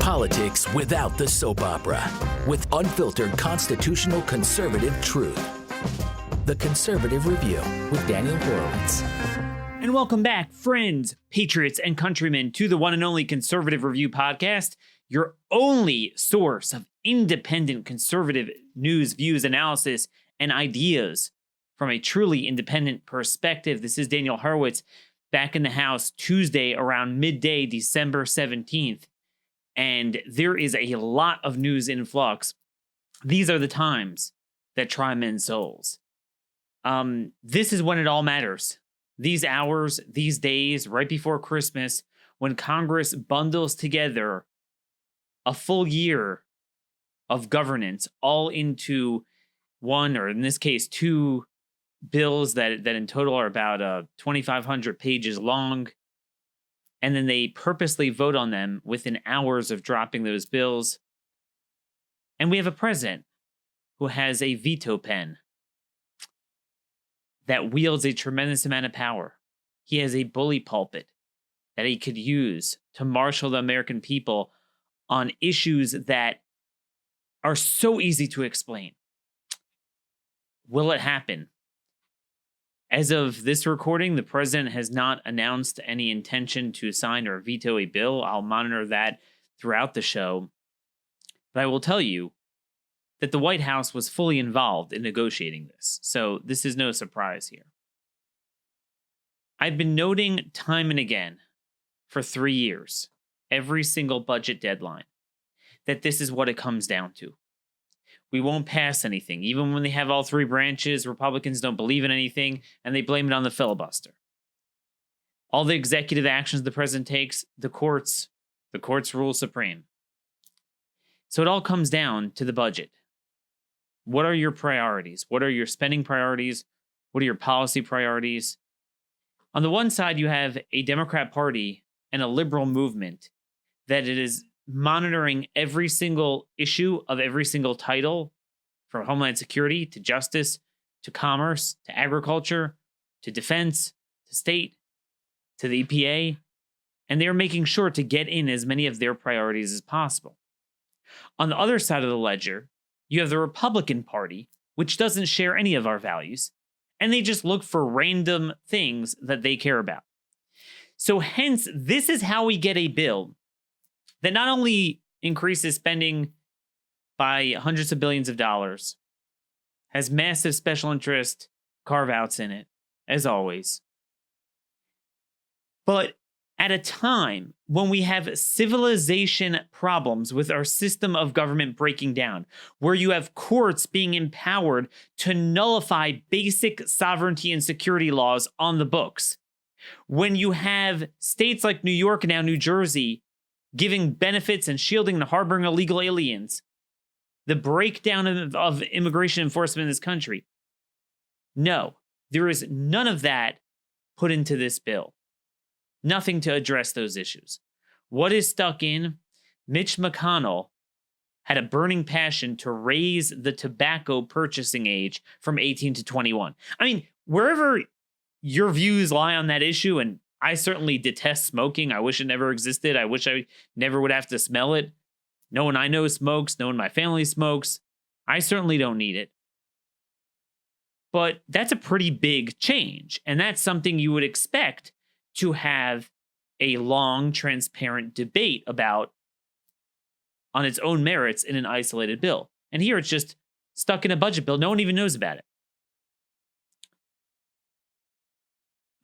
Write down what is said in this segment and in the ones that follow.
Politics without the soap opera, with unfiltered constitutional conservative truth. The Conservative Review with Daniel Horowitz. And welcome back, friends, patriots, and countrymen, to the one and only Conservative Review podcast, your only source of independent conservative news, views, analysis, and ideas from a truly independent perspective. This is Daniel Horowitz, back in the house Tuesday around midday, December 17th. And there is a lot of news in flux. These are the times that try men's souls. This is when it all matters. These hours, these days, right before Christmas, when Congress bundles together a full year of governance all into one, or in this case, two bills that in total are about 2,500 pages long. And then they purposely vote on them within hours of dropping those bills. And we have a president who has a veto pen that wields a tremendous amount of power. He has a bully pulpit that he could use to marshal the American people on issues that are so easy to explain. Will it happen? As of this recording, the president has not announced any intention to sign or veto a bill. I'll monitor that throughout the show. But I will tell you that the White House was fully involved in negotiating this. So this is no surprise here. I've been noting time and again for 3 years, every single budget deadline, that this is what it comes down to. We won't pass anything. Even when they have all three branches, Republicans don't believe in anything, and they blame it on the filibuster. All the executive actions the president takes, the courts rule supreme. So it all comes down to the budget. What are your priorities? What are your spending priorities? What are your policy priorities? On the one side, you have a Democrat Party and a liberal movement that it is monitoring every single issue of every single title, from Homeland Security to Justice to Commerce to Agriculture to Defense to State to the EPA, and they're making sure to get in as many of their priorities as possible. On the other side of the ledger, you have the Republican Party, which doesn't share any of our values, and they just look for random things that they care about. So hence, this is how we get a bill that not only increases spending by hundreds of billions of dollars, has massive special interest carve-outs in it, as always, but at a time when we have civilization problems with our system of government breaking down, where you have courts being empowered to nullify basic sovereignty and security laws on the books, when you have states like New York and now New Jersey giving benefits and shielding and harboring illegal aliens, the breakdown of immigration enforcement in this country. No, there is none of that put into this bill. Nothing to address those issues. What is stuck in? Mitch McConnell had a burning passion to raise the tobacco purchasing age from 18 to 21. I mean, wherever your views lie on that issue, and I certainly detest smoking. I wish it never existed. I wish I never would have to smell it. No one I know smokes. No one in my family smokes. I certainly don't need it. But that's a pretty big change. And that's something you would expect to have a long, transparent debate about on its own merits in an isolated bill. And here it's just stuck in a budget bill. No one even knows about it.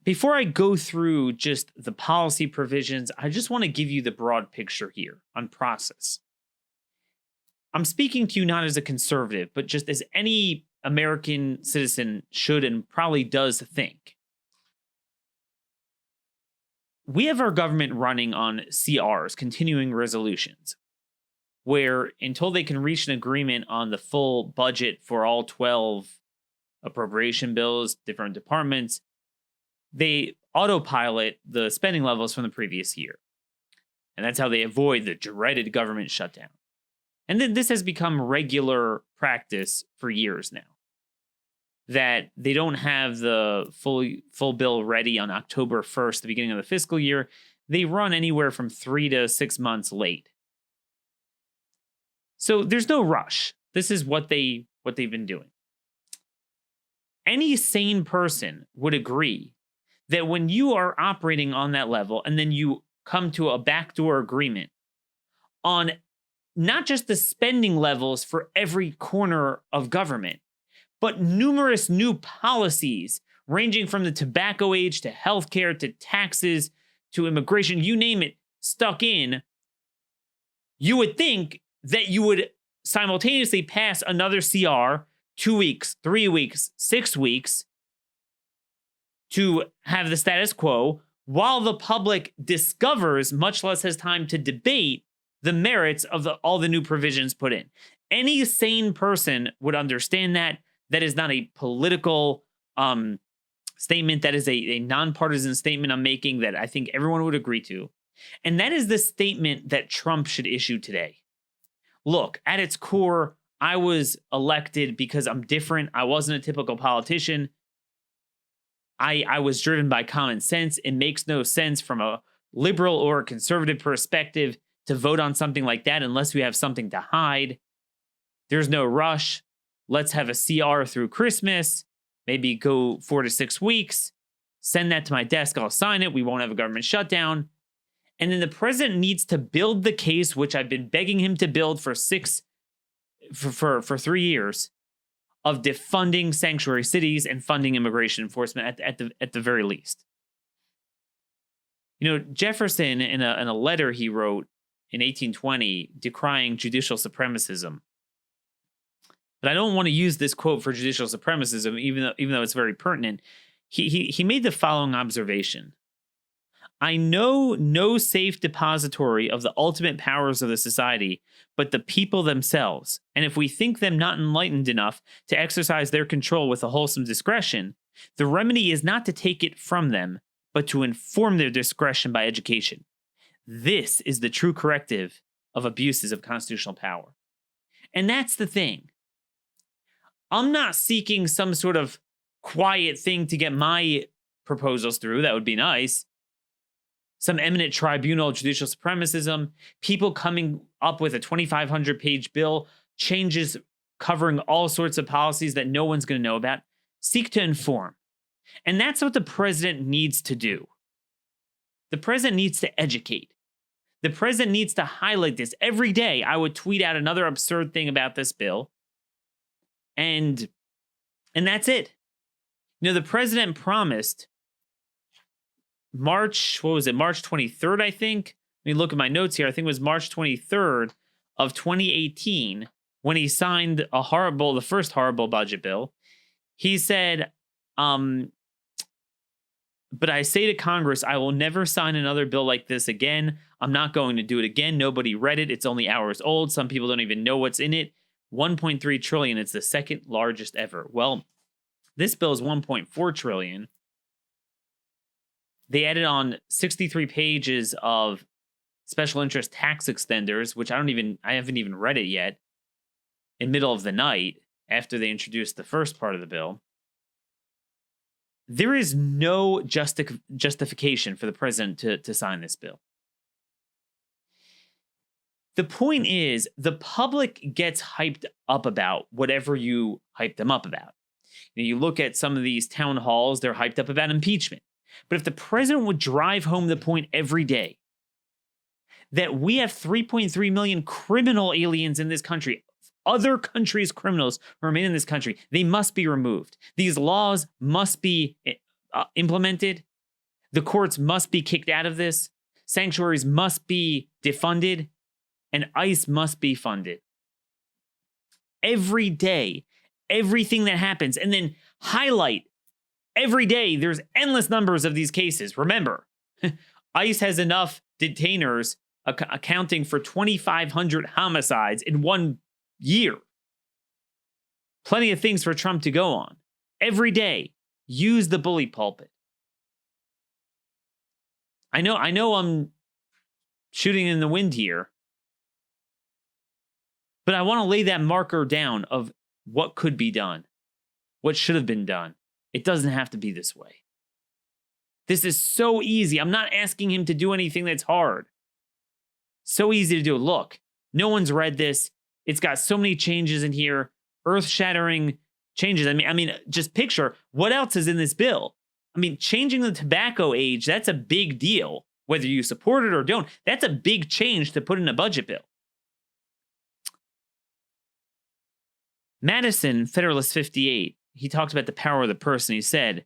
Before I go through just the policy provisions, I just want to give you the broad picture here on process. I'm speaking to you not as a conservative, but just as any American citizen should and probably does think. We have our government running on CRs, continuing resolutions, where until they can reach an agreement on the full budget for all 12 appropriation bills, different departments, they autopilot the spending levels from the previous year. And that's how they avoid the dreaded government shutdown. And then this has become regular practice for years now, that they don't have the full bill ready on October 1st, the beginning of the fiscal year. They run anywhere from 3 to 6 months late. So there's no rush. This is what they've been doing. Any sane person would agree that when you are operating on that level and then you come to a backdoor agreement on not just the spending levels for every corner of government, but numerous new policies ranging from the tobacco age to healthcare to taxes to immigration, you name it, stuck in, you would think that you would simultaneously pass another CR 2 weeks, 3 weeks, 6 weeks to have the status quo while the public discovers, much less has time to debate, the merits of all the new provisions put in. Any sane person would understand that. That is not a political statement. That is a nonpartisan statement I'm making that I think everyone would agree to. And that is the statement that Trump should issue today. Look, at its core, I was elected because I'm different. I wasn't a typical politician. I was driven by common sense. It makes no sense from a liberal or a conservative perspective to vote on something like that unless we have something to hide. There's no rush. Let's have a CR through Christmas, maybe go 4 to 6 weeks, send that to my desk, I'll sign it, we won't have a government shutdown. And then the president needs to build the case, which I've been begging him to build for 3 years, of defunding sanctuary cities and funding immigration enforcement at the very least. You know, Jefferson, in a letter he wrote in 1820, decrying judicial supremacism. But I don't want to use this quote for judicial supremacism, even though it's very pertinent. He made the following observation: I know no safe depository of the ultimate powers of the society but the people themselves, and if we think them not enlightened enough to exercise their control with a wholesome discretion, the remedy is not to take it from them, but to inform their discretion by education. This is the true corrective of abuses of constitutional power. And that's the thing. I'm not seeking some sort of quiet thing to get my proposals through. That would be nice. Some eminent tribunal of judicial supremacism, people coming up with a 2,500-page bill, changes covering all sorts of policies that no one's going to know about. Seek to inform. And that's what the president needs to do. The president needs to educate. The president needs to highlight this. Every day, I would tweet out another absurd thing about this bill. And that's it. You know, the president promised March 23rd, I think. Let me look at my notes here. I think it was March 23rd of 2018 when he signed the first horrible budget bill. He said, but I say to Congress, I will never sign another bill like this again. I'm not going to do it again. Nobody read it. It's only hours old. Some people don't even know what's in it. 1.3 trillion. It's the second largest ever. Well, this bill is 1.4 trillion. They added on 63 pages of special interest tax extenders, which I haven't even read it yet, in middle of the night after they introduced the first part of the bill. There is no justification for the president to sign this bill. The point is, the public gets hyped up about whatever you hype them up about. You look at some of these town halls, they're hyped up about impeachment. But if the president would drive home the point every day that we have 3.3 million criminal aliens in this country, other countries' criminals who remain in this country, they must be removed. These laws must be implemented. The courts must be kicked out of this. Sanctuaries must be defunded. And ICE must be funded. Every day, everything that happens, and then highlight every day there's endless numbers of these cases. Remember, ICE has enough detainers accounting for 2,500 homicides in 1 year. Plenty of things for Trump to go on. Every day, use the bully pulpit. I know I'm shooting in the wind here, but I want to lay that marker down of what could be done, what should have been done. It doesn't have to be this way. This is so easy. I'm not asking him to do anything that's hard. So easy to do. Look, no one's read this. It's got so many changes in here, earth-shattering changes. I mean, just picture what else is in this bill. I mean, changing the tobacco age, that's a big deal. Whether you support it or don't, that's a big change to put in a budget bill. Madison, Federalist 58, he talked about the power of the purse, and he said,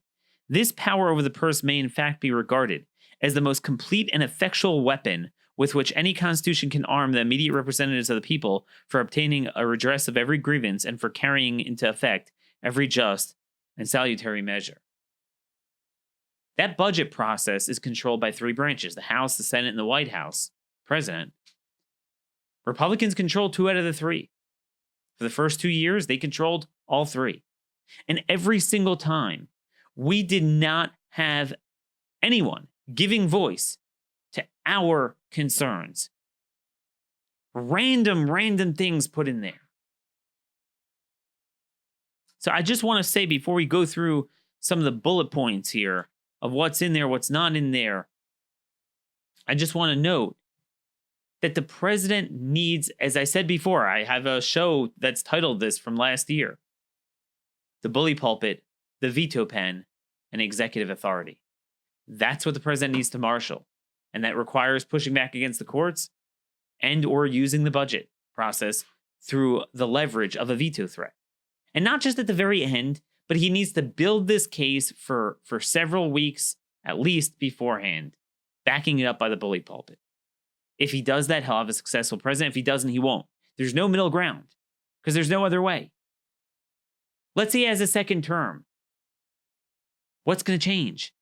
"This power over the purse may in fact be regarded as the most complete and effectual weapon with which any constitution can arm the immediate representatives of the people for obtaining a redress of every grievance and for carrying into effect every just and salutary measure." That budget process is controlled by three branches: the House, the Senate, and the White House, president. Republicans control 2 out of the 3. For the first 2 years, they controlled all 3. And every single time, we did not have anyone giving voice to our concerns. Random things put in there. So I just want to say, before we go through some of the bullet points here of what's in there, what's not in there, I just want to note that the president needs, as I said before, I have a show that's titled this from last year: the bully pulpit, the veto pen, and executive authority. That's what the president needs to marshal. And that requires pushing back against the courts and or using the budget process through the leverage of a veto threat. And not just at the very end, but he needs to build this case for several weeks, at least beforehand, backing it up by the bully pulpit. If he does that, he'll have a successful president. If he doesn't, he won't. There's no middle ground, because there's no other way. Let's say he has a second term. What's going to change?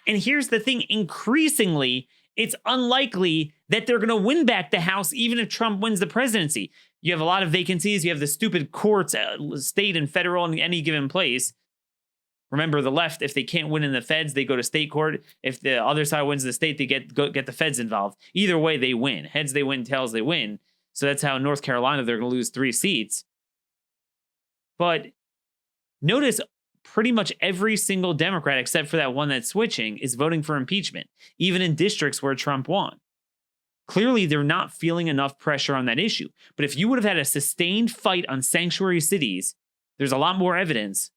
And here's the thing: increasingly, it's unlikely that they're going to win back the House, even if Trump wins the presidency. You have a lot of vacancies. You have the stupid courts, state and federal, in any given place. Remember, the left, if they can't win in the feds, they go to state court. If the other side wins the state, they get the feds involved. Either way, they win. Heads, they win. Tails, they win. So that's how in North Carolina, they're going to lose 3 seats. But notice, pretty much every single Democrat, except for that one that's switching, is voting for impeachment, even in districts where Trump won. Clearly, they're not feeling enough pressure on that issue. But if you would have had a sustained fight on sanctuary cities, there's a lot more evidence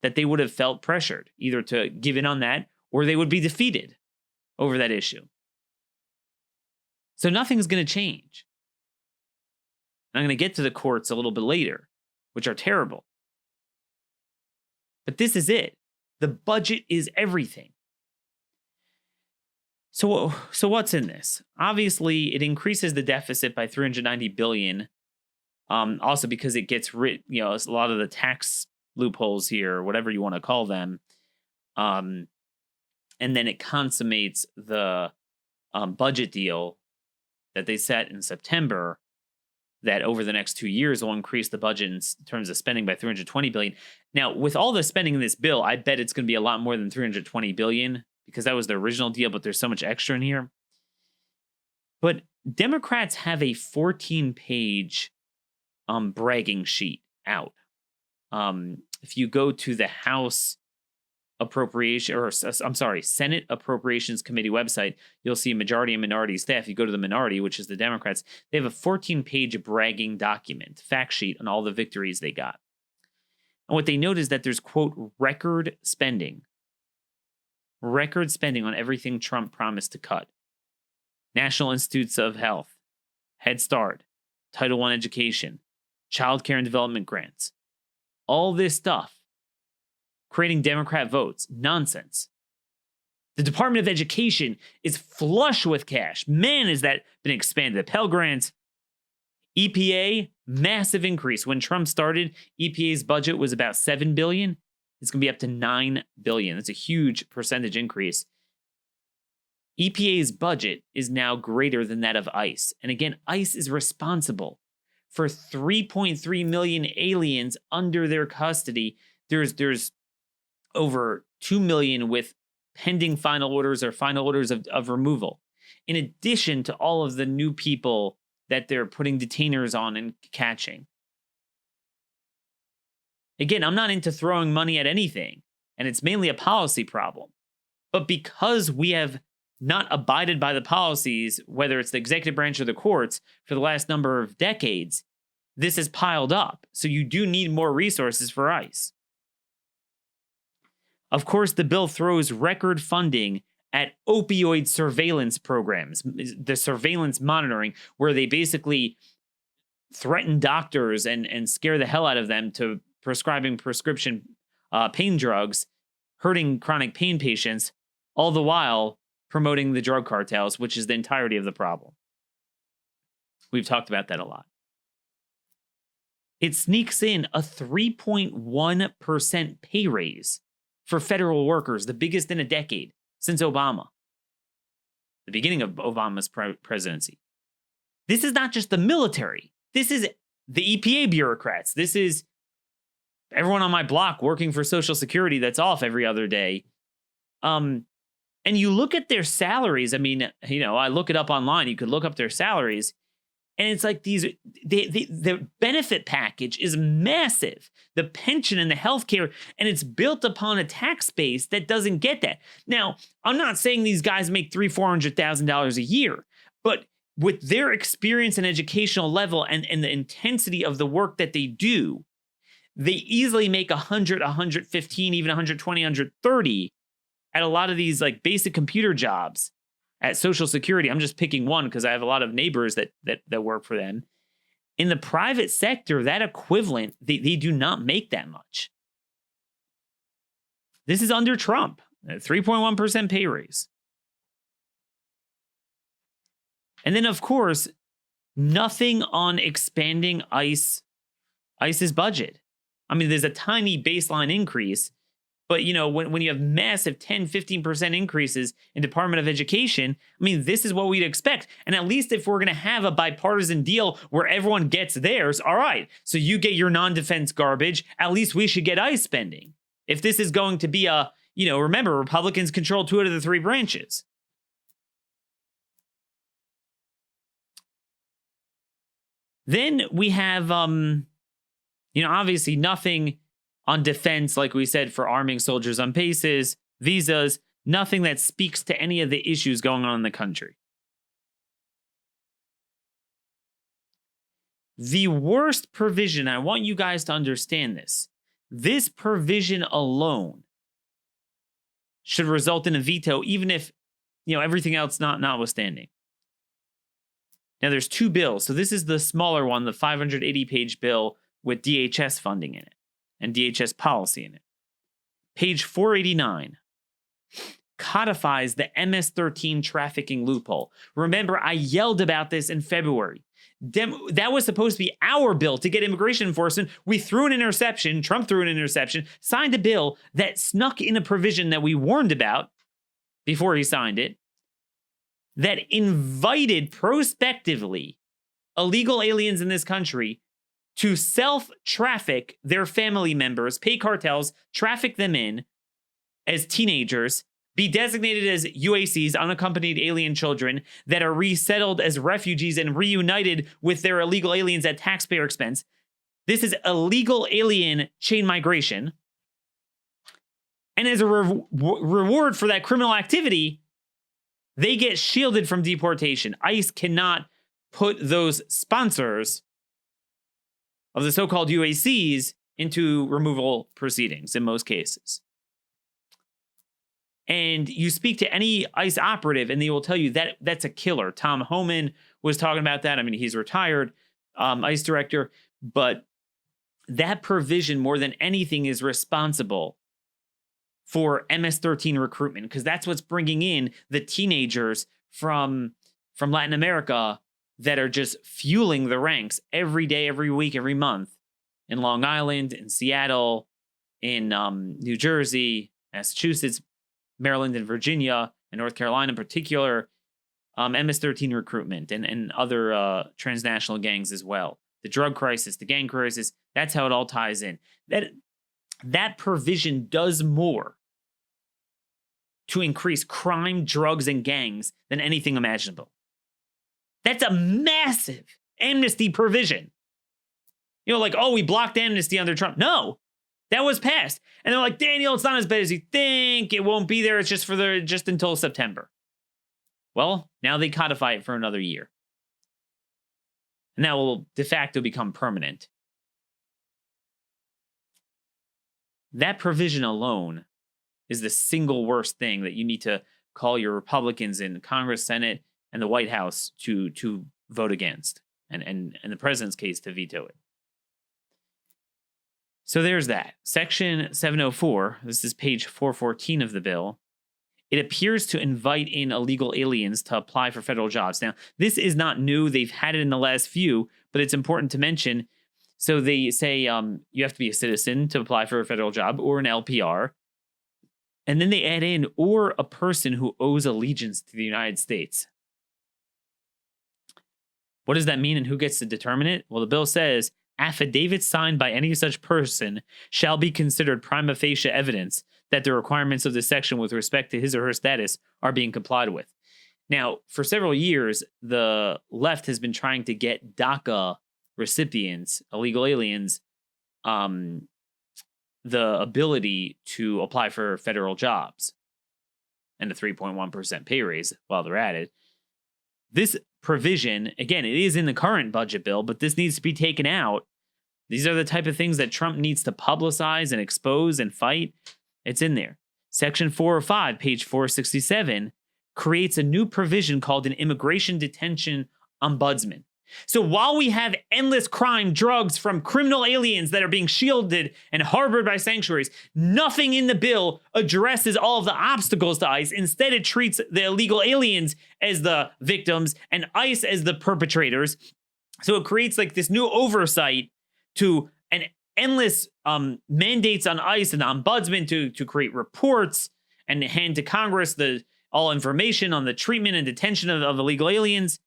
that they would have felt pressured, either to give in on that or they would be defeated over that issue. So nothing's going to change. I'm going to get to the courts a little bit later, which are terrible. But this is it. The budget is everything. So what's in this? Obviously, it increases the deficit by $390 billion. Also because it gets rid, a lot of the tax loopholes here, whatever you want to call them. And then it consummates the budget deal that they set in September, that over the next 2 years will increase the budget in terms of spending by $320 billion. Now, with all the spending in this bill, I bet it's going to be a lot more than $320 billion, because that was the original deal, but there's so much extra in here. But Democrats have a 14-page bragging sheet out. If you go to the House Senate Appropriations Committee website, you'll see majority and minority staff. You go to the minority, which is the Democrats, they have a 14-page bragging document, fact sheet on all the victories they got. And what they note is that there's, quote, record spending on everything Trump promised to cut. National Institutes of Health, Head Start, Title I education, child care and development grants. All this stuff, creating Democrat votes. Nonsense. The Department of Education is flush with cash. Man, has that been expanded. The Pell Grants, EPA, massive increase. When Trump started, EPA's budget was about $7 billion. It's going to be up to $9 billion. That's a huge percentage increase. EPA's budget is now greater than that of ICE. And again, ICE is responsible for 3.3 million aliens under their custody. There's over 2 million with pending final orders or final orders of removal, in addition to all of the new people that they're putting detainers on and catching. Again, I'm not into throwing money at anything, and it's mainly a policy problem. But because we have not abided by the policies, whether it's the executive branch or the courts, for the last number of decades, this is piled up. So you do need more resources for ICE. Of course, the bill throws record funding at opioid surveillance programs, the surveillance monitoring, where they basically threaten doctors and scare the hell out of them to prescribing prescription pain drugs, hurting chronic pain patients, all the while promoting the drug cartels, which is the entirety of the problem. We've talked about that a lot. It sneaks in a 3.1% pay raise for federal workers, the biggest in a decade since Obama, the beginning of Obama's presidency. This is not just the military. This is the EPA bureaucrats. This is everyone on my block working for Social Security that's off every other day. And you look at their salaries. I mean, I look it up online. You could look up their salaries. And it's like the benefit package is massive. The pension and the healthcare, and it's built upon a tax base that doesn't get that. Now, I'm not saying these guys make $300,000-$400,000 a year, but with their experience and educational level and the intensity of the work that they do, they easily make 100, 115, even 120, 130 at a lot of these like basic computer jobs. At Social Security, I'm just picking one because I have a lot of neighbors that work for them. In the private sector, that equivalent, they do not make that much. This is under Trump, a 3.1% pay raise. And then, of course, nothing on expanding ICE's budget. I mean, there's a tiny baseline increase. But, when you have massive 10, 15% increases in Department of Education, I mean, this is what we'd expect. And at least if we're going to have a bipartisan deal where everyone gets theirs, all right, so you get your non-defense garbage, at least we should get ICE spending. If this is going to be remember, Republicans control 2 out of the 3 branches. Then we have, obviously nothing on defense, like we said, for arming soldiers on bases, visas, nothing that speaks to any of the issues going on in the country. The worst provision, I want you guys to understand this provision alone should result in a veto, even if, everything else notwithstanding. Now, there's 2 bills. So this is the smaller one, the 580-page bill with DHS funding in it and DHS policy in it. Page 489 codifies the MS13 trafficking loophole. Remember, I yelled about this in February. That was supposed to be our bill to get immigration enforcement. We threw an interception, Trump threw an interception, signed a bill that snuck in a provision that we warned about before he signed it, that invited prospectively illegal aliens in this country to self-traffic their family members, pay cartels, traffic them in as teenagers, be designated as UACs, unaccompanied alien children, that are resettled as refugees and reunited with their illegal aliens at taxpayer expense. This is illegal alien chain migration. And as a reward for that criminal activity, they get shielded from deportation. ICE cannot put those sponsors of the so-called UACs into removal proceedings in most cases. And you speak to any ICE operative and they will tell you that that's a killer. Tom Homan was talking about that. I mean, he's retired, ICE director, but that provision more than anything is responsible for MS13 recruitment, because that's what's bringing in the teenagers from Latin America that are just fueling the ranks every day, every week, every month in Long Island, in Seattle, in New Jersey, Massachusetts, Maryland, and Virginia, and North Carolina in particular, MS13 recruitment and other transnational gangs as well. The drug crisis, the gang crisis, that's how it all ties in. That provision does more to increase crime, drugs, and gangs than anything imaginable. That's a massive amnesty provision. We blocked amnesty under Trump. No, that was passed. And they're like, Daniel, it's not as bad as you think. It won't be there. It's just just until September. Well, now they codify it for another year. And that will de facto become permanent. That provision alone is the single worst thing that you need to call your Republicans in Congress, Senate, and the White House to vote against, and in the president's case, to veto it. So there's that. Section 704, this is page 414 of the bill. It appears to invite in illegal aliens to apply for federal jobs. Now, this is not new. They've had it in the last few, but it's important to mention. So they say you have to be a citizen to apply for a federal job or an LPR. And then they add in, or a person who owes allegiance to the United States. What does that mean and who gets to determine it? Well, the bill says, affidavits signed by any such person shall be considered prima facie evidence that the requirements of this section with respect to his or her status are being complied with. Now, for several years, the left has been trying to get DACA recipients, illegal aliens, the ability to apply for federal jobs and a 3.1% pay raise while they're at it. This provision, again, it is in the current budget bill, but this needs to be taken out. These are the type of things that Trump needs to publicize and expose and fight. It's in there. Section 405, page 467, creates a new provision called an immigration detention ombudsman. So while we have endless crime, drugs from criminal aliens that are being shielded and harbored by sanctuaries, nothing in the bill addresses all of the obstacles to ICE. Instead, it treats the illegal aliens as the victims and ICE as the perpetrators. So it creates like this new oversight to an endless mandates on ICE and the ombudsman to create reports and hand to Congress all information on the treatment and detention of illegal aliens.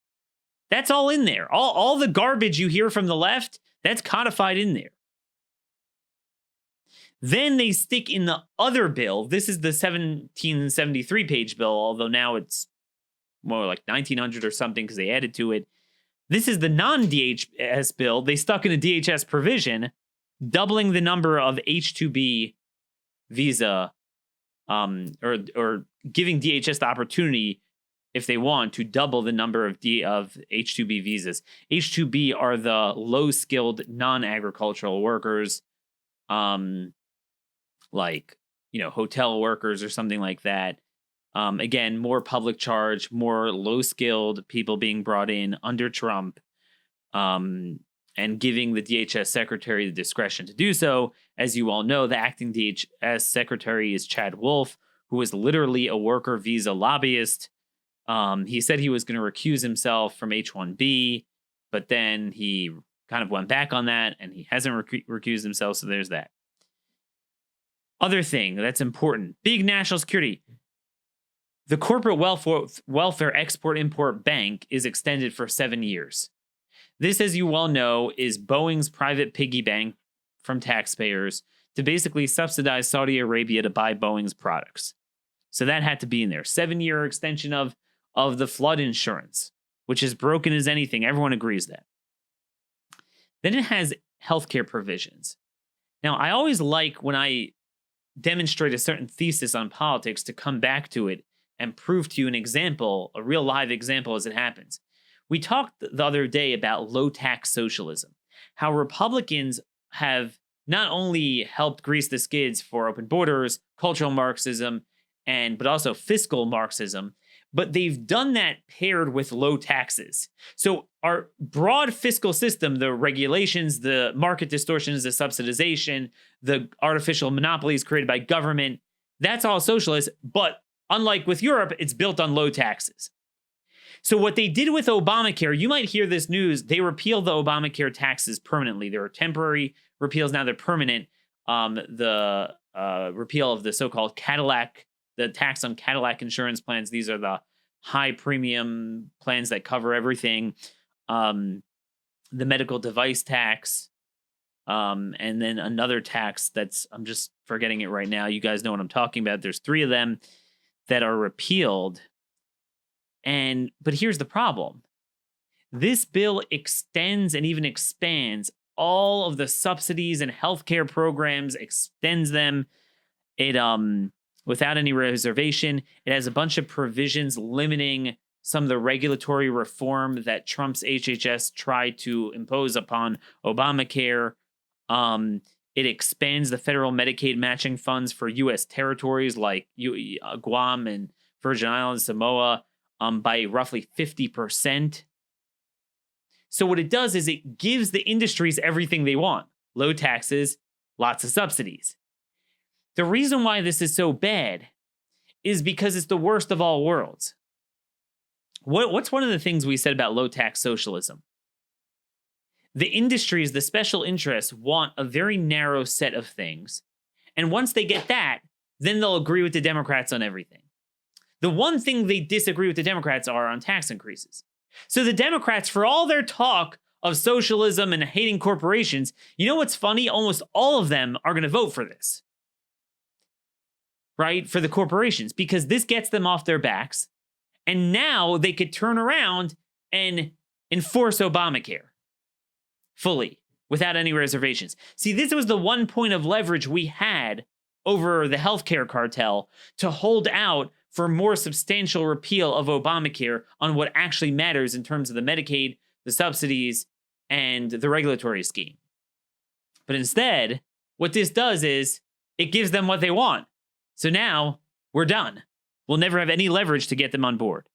That's all in there. All the garbage you hear from the left, that's codified in there. Then they stick in the other bill. This is the 1773 page bill, although now it's more like 1900 or something because they added to it. This is the non-DHS bill. They stuck in a DHS provision, doubling the number of H-2B visa, or giving DHS the opportunity, if they want, to double the number of H-2B visas. H-2B are the low-skilled, non-agricultural workers, like, hotel workers or something like that. Again, more public charge, more low-skilled people being brought in under Trump, and giving the DHS secretary the discretion to do so. As you all know, the acting DHS secretary is Chad Wolf, who is literally a worker visa lobbyist. He said he was going to recuse himself from H-1B, but then he kind of went back on that, and he hasn't recused himself, so there's that. Other thing that's important, big national security. The Corporate Welfare Export-Import Bank is extended for 7 years. This, as you well know, is Boeing's private piggy bank from taxpayers to basically subsidize Saudi Arabia to buy Boeing's products. So that had to be in there. 7-year extension of the flood insurance, which is broken as anything. Everyone agrees that. Then it has healthcare provisions. Now, I always like when I demonstrate a certain thesis on politics to come back to it and prove to you an example, a real live example as it happens. We talked the other day about low tax socialism, how Republicans have not only helped grease the skids for open borders, cultural Marxism, but also fiscal Marxism, but they've done that paired with low taxes. So our broad fiscal system, the regulations, the market distortions, the subsidization, the artificial monopolies created by government, that's all socialist, but unlike with Europe, it's built on low taxes. So what they did with Obamacare, you might hear this news, they repealed the Obamacare taxes permanently. There were temporary repeals, now they're permanent. The repeal of the so-called Cadillac, the tax on Cadillac insurance plans. These are the high premium plans that cover everything. The medical device tax, and then another tax I'm just forgetting it right now. You guys know what I'm talking about. There's 3 of them that are repealed. But here's the problem. This bill extends and even expands all of the subsidies and healthcare programs, extends them. It without any reservation. It has a bunch of provisions limiting some of the regulatory reform that Trump's HHS tried to impose upon Obamacare. It expands the federal Medicaid matching funds for U.S. territories like Guam and Virgin Islands, Samoa, by roughly 50%. So what it does is it gives the industries everything they want. Low taxes, lots of subsidies. The reason why this is so bad is because it's the worst of all worlds. What's one of the things we said about low tax socialism? The industries, the special interests, want a very narrow set of things. And once they get that, then they'll agree with the Democrats on everything. The one thing they disagree with the Democrats are on tax increases. So the Democrats, for all their talk of socialism and hating corporations, you know what's funny? Almost all of them are going to vote for this. Right? For the corporations, because this gets them off their backs. And now they could turn around and enforce Obamacare fully without any reservations. See, this was the one point of leverage we had over the healthcare cartel to hold out for more substantial repeal of Obamacare on what actually matters in terms of the Medicaid, the subsidies, and the regulatory scheme. But instead, what this does is it gives them what they want. So now we're done. We'll never have any leverage to get them on board.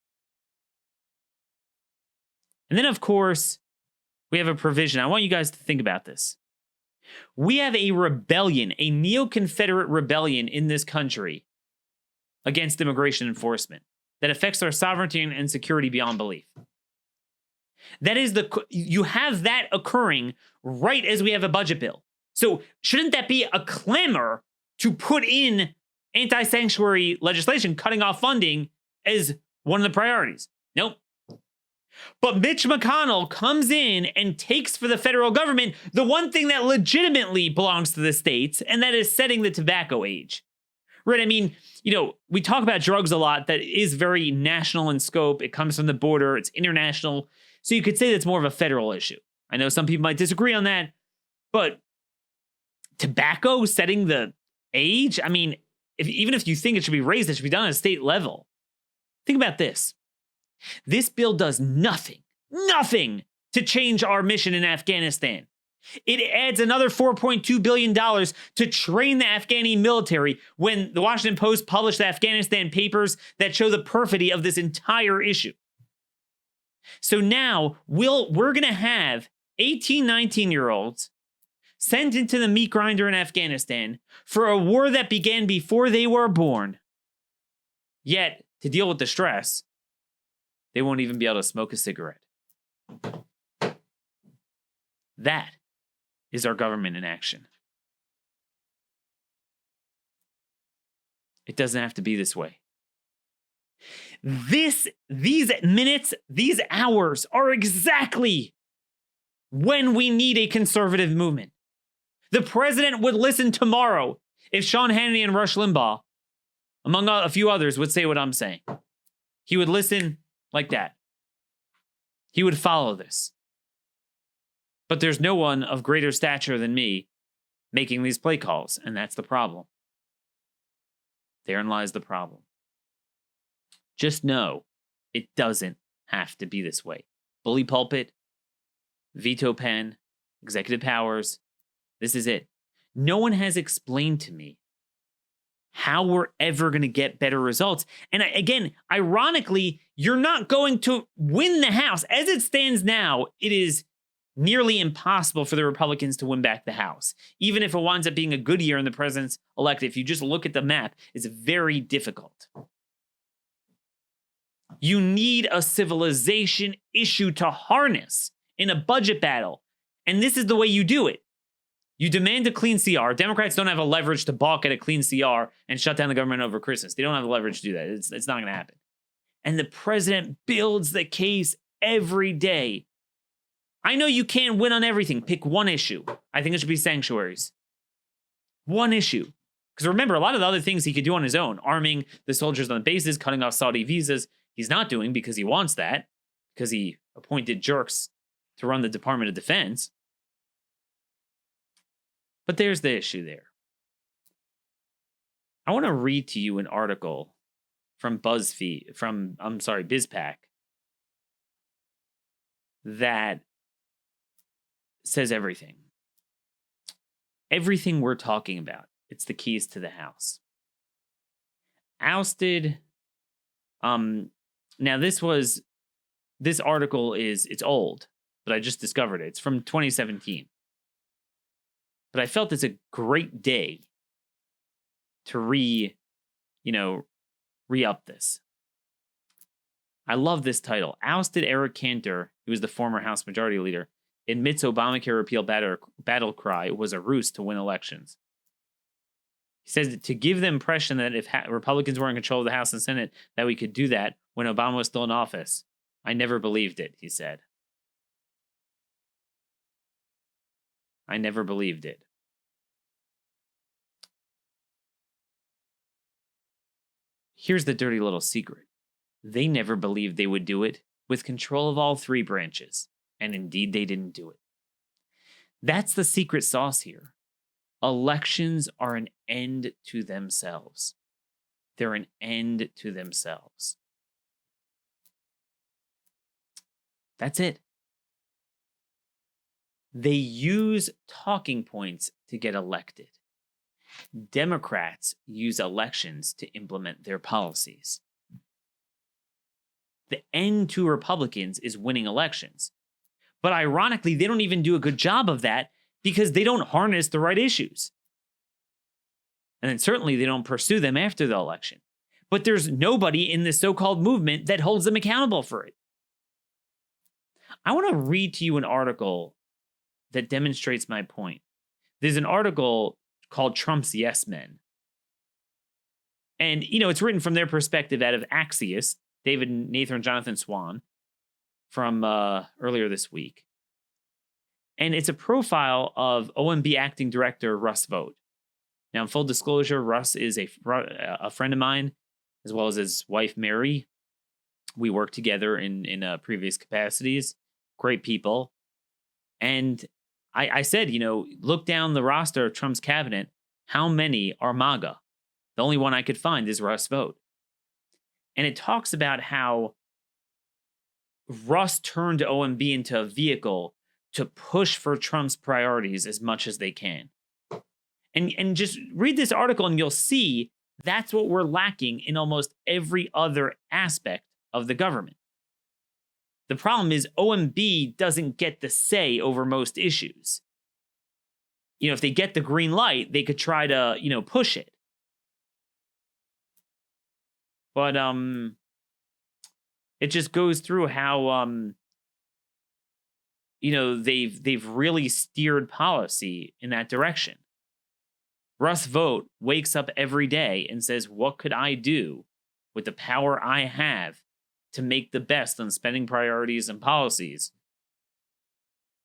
And then, of course, we have a provision. I want you guys to think about this. We have a rebellion, a NeoConfederate rebellion in this country against immigration enforcement that affects our sovereignty and security beyond belief. That is you have that occurring right as we have a budget bill. So shouldn't that be a clamor to put in anti-sanctuary legislation, cutting off funding as one of the priorities? Nope. But Mitch McConnell comes in and takes for the federal government the one thing that legitimately belongs to the states, and that is setting the tobacco age. Right? I mean, we talk about drugs a lot. That is very national in scope. It comes from the border. It's international. So you could say that's more of a federal issue. I know some people might disagree on that, but tobacco setting the age? I mean, even if you think it should be raised, it should be done at a state level. Think about this. This bill does nothing to change our mission in Afghanistan. It adds another $4.2 billion to train the Afghani military when the Washington Post published the Afghanistan papers that show the perfidy of this entire issue. So now we're going to have 18, 19-year-olds sent into the meat grinder in Afghanistan for a war that began before they were born. Yet, to deal with the stress, they won't even be able to smoke a cigarette. That is our government in action. It doesn't have to be this way. These minutes, these hours are exactly when we need a conservative movement. The president would listen tomorrow if Sean Hannity and Rush Limbaugh, among a few others, would say what I'm saying. He would listen like that. He would follow this. But there's no one of greater stature than me making these play calls, and that's the problem. Therein lies the problem. Just know it doesn't have to be this way. Bully pulpit, veto pen, executive powers. This is it. No one has explained to me how we're ever going to get better results. And again, ironically, you're not going to win the House. As it stands now, it is nearly impossible for the Republicans to win back the House. Even if it winds up being a good year in the president's elect, if you just look at the map, it's very difficult. You need a civilization issue to harness in a budget battle. And this is the way you do it. You demand a clean CR. Democrats don't have a leverage to balk at a clean CR and shut down the government over Christmas. They don't have the leverage to do that. It's not going to happen. And the president builds the case every day. I know you can't win on everything. Pick one issue. I think it should be sanctuaries. One issue. Because remember, a lot of the other things he could do on his own, arming the soldiers on the bases, cutting off Saudi visas, he's not doing because he wants that, because he appointed jerks to run the Department of Defense. But there's the issue there. I want to read to you an article from BizPac that says everything. Everything we're talking about. It's the keys to the House. Ousted. Now this article it's old, but I just discovered it. It's from 2017. But I felt it's a great day to re-up this. I love this title. Ousted Eric Cantor, who was the former House Majority Leader, admits Obamacare repeal battle cry was a ruse to win elections. He says to give the impression that if Republicans were in control of the House and Senate, that we could do that when Obama was still in office. I never believed it, he said. I never believed it. Here's the dirty little secret. They never believed they would do it with control of all three branches. And indeed, they didn't do it. That's the secret sauce here. Elections are an end to themselves. They're an end to themselves. That's it. They use talking points to get elected. Democrats use elections to implement their policies. The end to Republicans is winning elections. But ironically, they don't even do a good job of that because they don't harness the right issues. And then certainly they don't pursue them after the election. But there's nobody in this so-called movement that holds them accountable for it. I want to read to you an article that demonstrates my point. There's an article called Trump's Yes Men. And, it's written from their perspective out of Axios, David Nathan and Jonathan Swan, from earlier this week. And it's a profile of OMB acting director Russ Vote. Now, in full disclosure, Russ is a friend of mine, as well as his wife, Mary. We worked together in previous capacities. Great people. And I said, look down the roster of Trump's cabinet. How many are MAGA? The only one I could find is Russ Vote. And it talks about how Russ turned OMB into a vehicle to push for Trump's priorities as much as they can. And just read this article and you'll see that's what we're lacking in almost every other aspect of the government. The problem is OMB doesn't get the say over most issues. If they get the green light, they could try to, push it. But it just goes through how they've really steered policy in that direction. Russ Vote wakes up every day and says, what could I do with the power I have to make the best on spending priorities and policies?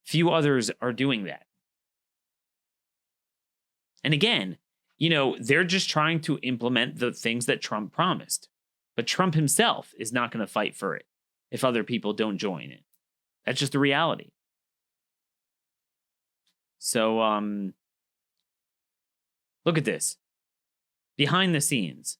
Few others are doing that. And again, they're just trying to implement the things that Trump promised. But Trump himself is not going to fight for it if other people don't join it. That's just the reality. So, look at this. Behind the scenes.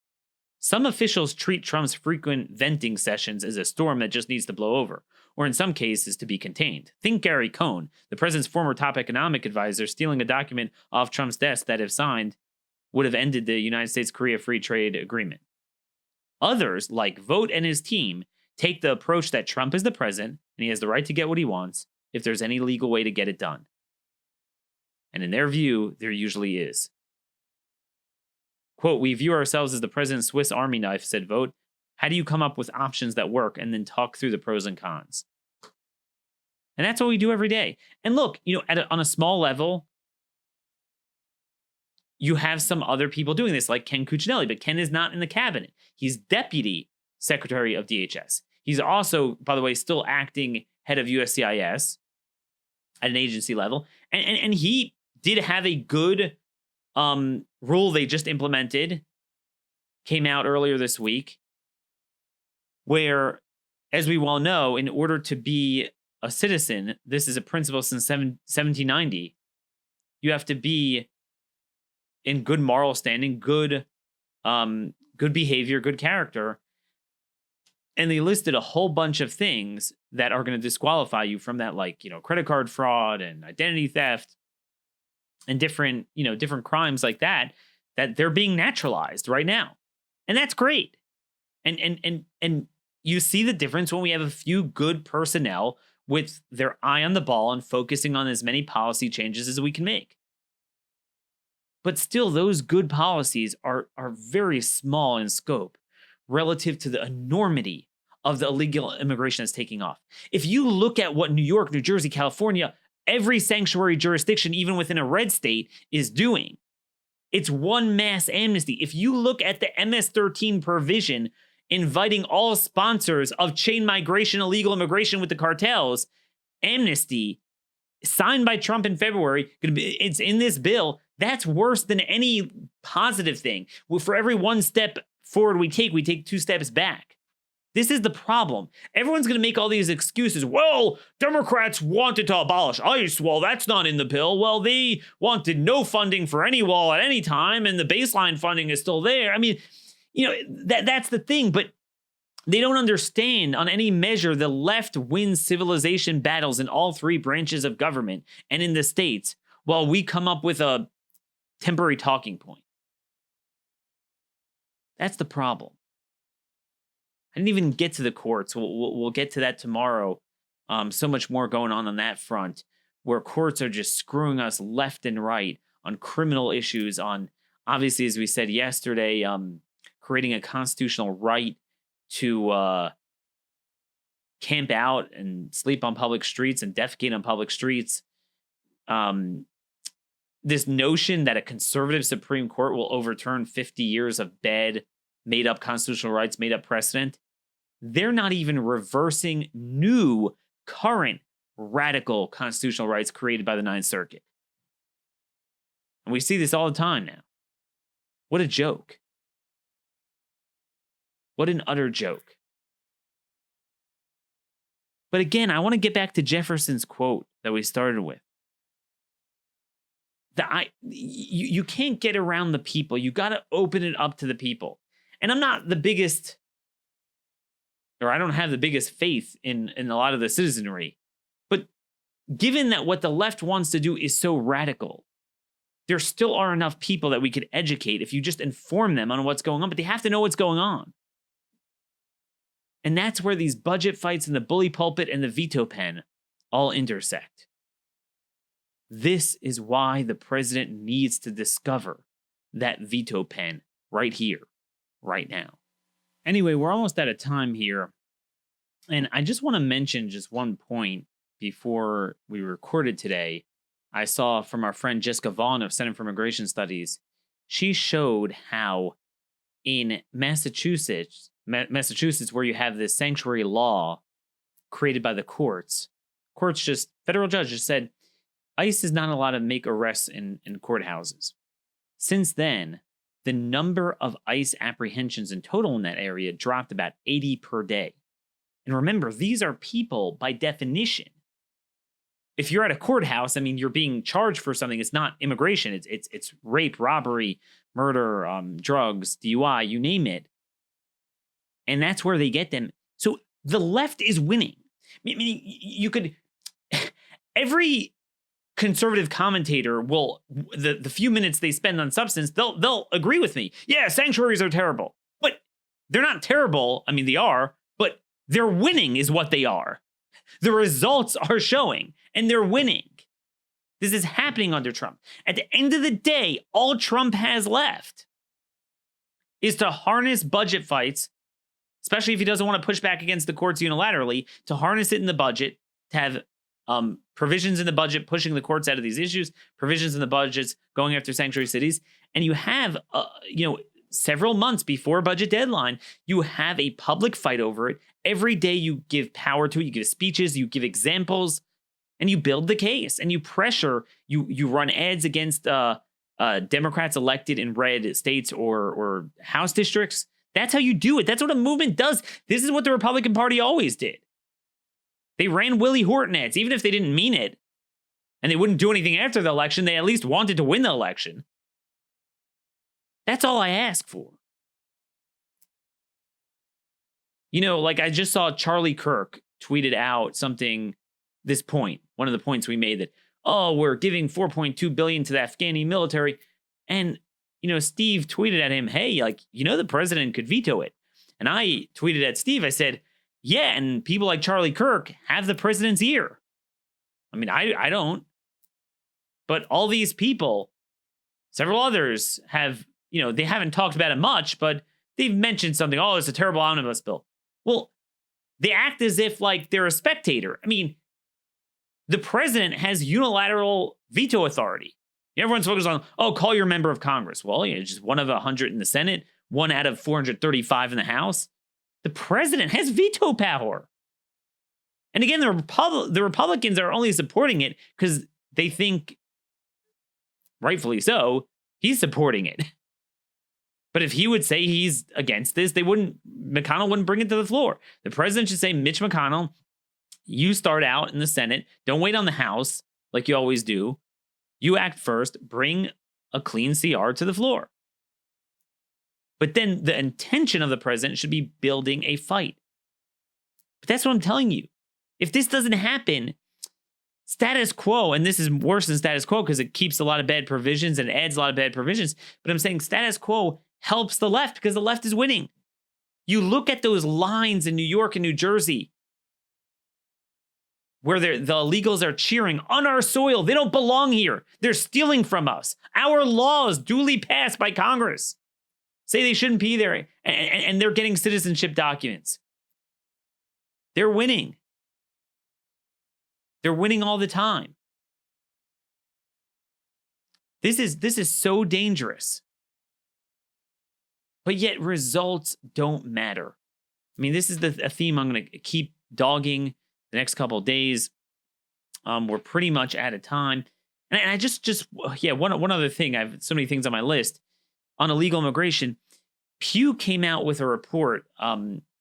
Some officials treat Trump's frequent venting sessions as a storm that just needs to blow over, or in some cases to be contained. Think Gary Cohn, the president's former top economic advisor, stealing a document off Trump's desk that, if signed, would have ended the United States-Korea Free Trade Agreement. Others, like Vote and his team, take the approach that Trump is the president and he has the right to get what he wants if there's any legal way to get it done. And in their view, there usually is. Quote, we view ourselves as the president's Swiss Army knife, said Vote. How do you come up with options that work and then talk through the pros and cons? And that's what we do every day. And look, on a small level, you have some other people doing this, like Ken Cuccinelli, but Ken is not in the cabinet. He's deputy secretary of DHS. He's also, by the way, still acting head of USCIS at an agency level. And he did have a good rule they just implemented, came out earlier this week, where, as we well know, in order to be a citizen, this is a principle since 1790, you have to be in good moral standing, good behavior, good character. And they listed a whole bunch of things that are going to disqualify you from that, like, credit card fraud and identity theft and different crimes like that they're being naturalized right now. And that's great. And you see the difference when we have a few good personnel with their eye on the ball and focusing on as many policy changes as we can make. But still, those good policies are very small in scope relative to the enormity of the illegal immigration that's taking off. If you look at what New York, New Jersey, California, every sanctuary jurisdiction, even within a red state, is doing, it's one mass amnesty. If you look at the MS13 provision inviting all sponsors of chain migration, illegal immigration with the cartels, amnesty, signed by Trump in February, it's in this bill. That's worse than any positive thing. Well, for every one step forward we take 2 steps back. This is the problem. Everyone's going to make all these excuses. Well, Democrats wanted to abolish ICE. Well, that's not in the bill. Well, they wanted no funding for any wall at any time, and the baseline funding is still there. I mean, that's the thing, but they don't understand on any measure the left wins civilization battles in all 3 branches of government and in the states while we come up with a temporary talking point. That's the problem. I didn't even get to the courts. We'll get to that tomorrow. So much more going on that front, where courts are just screwing us left and right on criminal issues, on, obviously, as we said yesterday, creating a constitutional right to camp out and sleep on public streets and defecate on public streets. This notion that a conservative Supreme Court will overturn 50 years of bad, made-up constitutional rights, made-up precedent. They're not even reversing new, current, radical constitutional rights created by the Ninth Circuit. And we see this all the time now. What a joke. What an utter joke. But again, I want to get back to Jefferson's quote that we started with. You can't get around the people. You got to open it up to the people. And I'm not the biggest, or I don't have the biggest faith in a lot of the citizenry. But given that what the left wants to do is so radical, there still are enough people that we could educate if you just inform them on what's going on. But they have to know what's going on. And that's where these budget fights and the bully pulpit and the veto pen all intersect. This is why the president needs to discover that veto pen right here, right now. Anyway, we're almost out of time here. And I just want to mention just one point before we recorded today. I saw from our friend Jessica Vaughn of Center for Immigration Studies, she showed how in Massachusetts, where you have this sanctuary law created by the courts, federal judge just said, ICE is not allowed to make arrests in courthouses. Since then, the number of ICE apprehensions in total in that area dropped about 80 per day. And remember, these are people by definition. If you're at a courthouse, I mean, you're being charged for something. It's not immigration. It's rape, robbery, murder, drugs, DUI, you name it. And that's where they get them. So the left is winning. I mean, you could, every conservative commentator will, the few minutes they spend on substance, they'll agree with me. Yeah, sanctuaries are terrible. But they're not terrible. I mean, they are, but they're winning is what they are. The results are showing, and they're winning. This is happening under Trump. At the end of the day, all Trump has left is to harness budget fights, especially if he doesn't want to push back against the courts unilaterally, to harness it in the budget, to have provisions in the budget pushing the courts out of these issues, provisions in the budgets going after sanctuary cities. And you have, several months before budget deadline, you have a public fight over it. Every day you give power to it, you give speeches, you give examples, and you build the case, and you pressure, you run ads against Democrats elected in red states or House districts. That's how you do it. That's what a movement does. This is what the Republican Party always did. They ran Willie Horton ads, even if they didn't mean it, and they wouldn't do anything after the election. They at least wanted to win the election. That's all I ask for. Like I just saw Charlie Kirk tweeted out something, one of the points we made that, we're giving $4.2 billion to the Afghani military. And, Steve tweeted at him, hey, the president could veto it. And I tweeted at Steve, I said, yeah, and people like Charlie Kirk have the president's ear. I mean, I don't. But all these people, several others have, they haven't talked about it much, but they've mentioned something. Oh, it's a terrible omnibus bill. Well, they act as if they're a spectator. I mean, the president has unilateral veto authority. Everyone's focused on, call your member of Congress. Well, just one of 100 in the Senate, one out of 435 in the House. The president has veto power. And again, the Republicans are only supporting it because they think, rightfully so, he's supporting it. But if he would say he's against this, McConnell wouldn't bring it to the floor. The president should say, Mitch McConnell, you start out in the Senate. Don't wait on the House like you always do. You act first. Bring a clean CR to the floor. But then the intention of the president should be building a fight. But that's what I'm telling you. If this doesn't happen, status quo, and this is worse than status quo because it keeps a lot of bad provisions and adds a lot of bad provisions, but I'm saying status quo helps the left because the left is winning. You look at those lines in New York and New Jersey where the illegals are cheering on our soil. They don't belong here. They're stealing from us. Our laws duly passed by Congress say they shouldn't be there, and they're getting citizenship documents. They're winning. They're winning all the time. This is so dangerous. But yet results don't matter. I mean, this is a theme I'm going to keep dogging the next couple of days. We're pretty much out of time. And I one other thing. I have so many things on my list. On illegal immigration, Pew came out with a report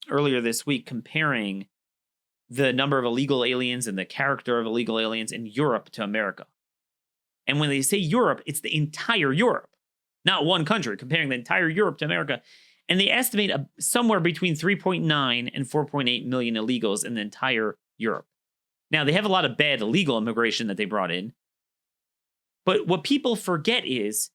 earlier this week comparing the number of illegal aliens and the character of illegal aliens in Europe to America. And when they say Europe, it's the entire Europe, not one country, comparing the entire Europe to America. And they estimate somewhere between 3.9 and 4.8 million illegals in the entire Europe. Now, they have a lot of bad illegal immigration that they brought in. But what people forget is,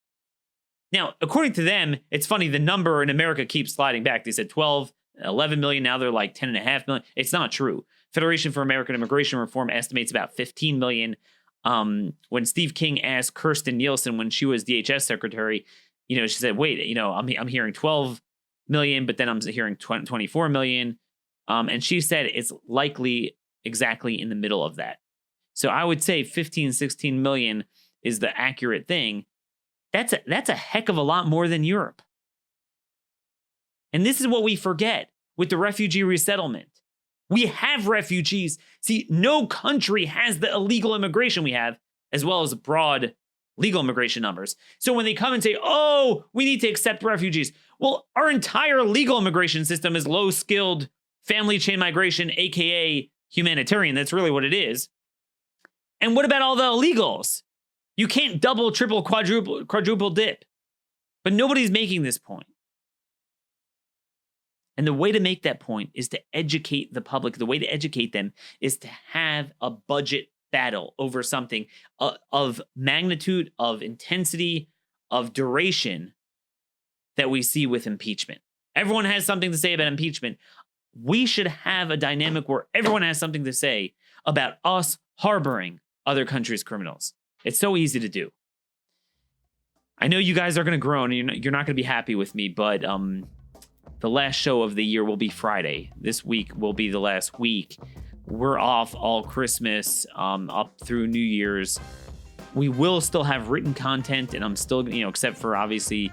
now, according to them, it's funny, the number in America keeps sliding back. They said 12, 11 million, now they're like 10.5 million. It's not true. Federation for American Immigration Reform estimates about 15 million. When Steve King asked Kirsten Nielsen when she was DHS secretary, she said, wait, I'm hearing 12 million, but then I'm hearing 24 million. And she said it's likely exactly in the middle of that. So I would say 15, 16 million is the accurate thing. That's a heck of a lot more than Europe. And this is what we forget with the refugee resettlement. We have refugees. See, no country has the illegal immigration we have, as well as broad legal immigration numbers. So when they come and say, we need to accept refugees. Well, our entire legal immigration system is low-skilled family chain migration, aka humanitarian. That's really what it is. And what about all the illegals? You can't double, triple, quadruple dip. But nobody's making this point. And the way to make that point is to educate the public. The way to educate them is to have a budget battle over something of magnitude, of intensity, of duration that we see with impeachment. Everyone has something to say about impeachment. We should have a dynamic where everyone has something to say about us harboring other countries' criminals. It's so easy to do. I know you guys are going to groan and you're not going to be happy with me, but the last show of the year will be Friday. This week will be the last week. We're off all Christmas up through New Year's. We will still have written content, and I'm still, except for obviously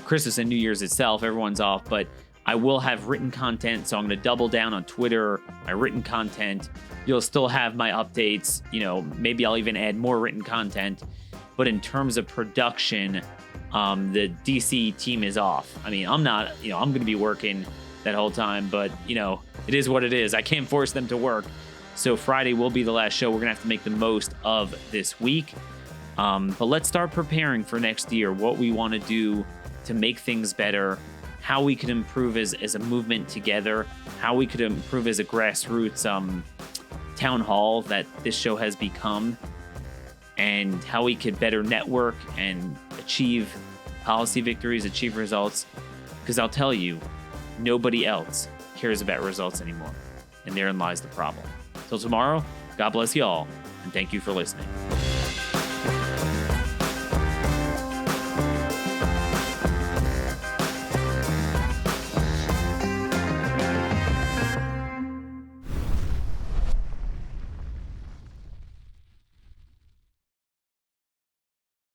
Christmas and New Year's itself, everyone's off, but I will have written content, so I'm going to double down on Twitter, my written content. You'll still have my updates. Maybe I'll even add more written content. But in terms of production, the DC team is off. I mean, I'm not, I'm going to be working that whole time, but, it is what it is. I can't force them to work. So Friday will be the last show. We're going to have to make the most of this week. But let's start preparing for next year, what we want to do to make things better, how we could improve as a movement together, how we could improve as a grassroots town hall that this show has become, and how we could better network and achieve policy victories, achieve results. Because I'll tell you, nobody else cares about results anymore. And therein lies the problem. Till tomorrow, God bless you all, and thank you for listening.